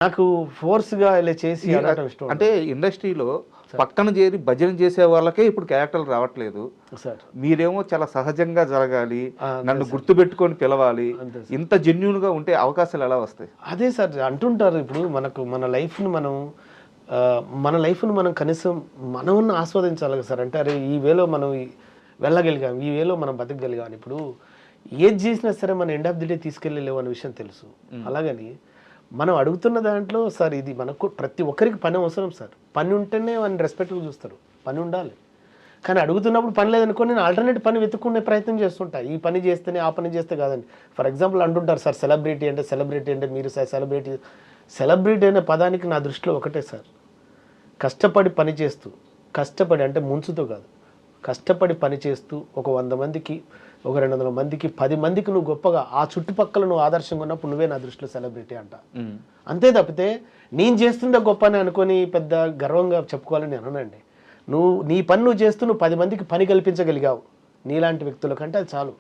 నాకు ఫోర్స్‌గా ఇలా చేసి అనటం ఇష్టం అంటే ఇండస్ట్రీలో పక్కన చేరి భజన చేసే వాళ్ళకే ఇప్పుడు క్యారెక్టర్లు రావట్లేదు సార్. మీరేమో చాలా సహజంగా జరగాలి అంతే నన్ను సార్. గుర్తుపెట్టుకొని పిలవాలి అంతే సార్. ఇంత జెన్యూన్గా ఉంటే అవకాశాలు ఎలా వస్తాయి అదే సార్ అంటుంటారు ఇప్పుడు మనకు మన లైఫ్ను మనం కనీసం మనం ఆస్వాదించాలి కదా సార్. అంటే అరే ఈ వేలో మనం వెళ్ళగలిగాం, ఈ వేలో మనం బతకగలిగాం. ఇప్పుడు ఏది చేసినా సరే మన ఎండ్ ఆఫ్ ది డే తీసుకెళ్ళలేవు అనే విషయం తెలుసు. అలాగని మనం అడుగుతున్న దాంట్లో సార్ ఇది మనకు ప్రతి ఒక్కరికి పని అవసరం సార్. పని ఉంటేనే వాళ్ళని రెస్పెక్ట్గా చూస్తారు, పని ఉండాలి. కానీ అడుగుతున్నప్పుడు పని లేదనుకో నేను ఆల్టర్నేట్ పని వెతుక్కునే ప్రయత్నం చేస్తుంటా. ఈ పని చేస్తేనే ఆ పని చేస్తే కాదండి. ఫర్ ఎగ్జాంపుల్ అంటుంటారు సార్ సెలబ్రిటీ అంటే మీరు సార్ సెలబ్రిటీ అనే పదానికి నా దృష్టిలో ఒకటే సార్, కష్టపడి పని చేస్తూ, కష్టపడి అంటే ముంచుతో కాదు, కష్టపడి పని చేస్తూ ఒక 100 మందికి, ఒక 200 మందికి, 10 మందికి నువ్వు గొప్పగా ఆ చుట్టుపక్కల నువ్వు ఆదర్శంగా ఉన్నప్పుడు నువ్వే నా దృష్టిలో సెలబ్రిటీ అంట. అంతే తప్పితే నేను చేస్తుందే గొప్ప అని అనుకొని పెద్ద గర్వంగా చెప్పుకోవాలని నేను అనండి. నీ పని నువ్వు చేస్తూ నువ్వు 10 మందికి పని కల్పించగలిగావు నీలాంటి వ్యక్తుల కంటే అది చాలు.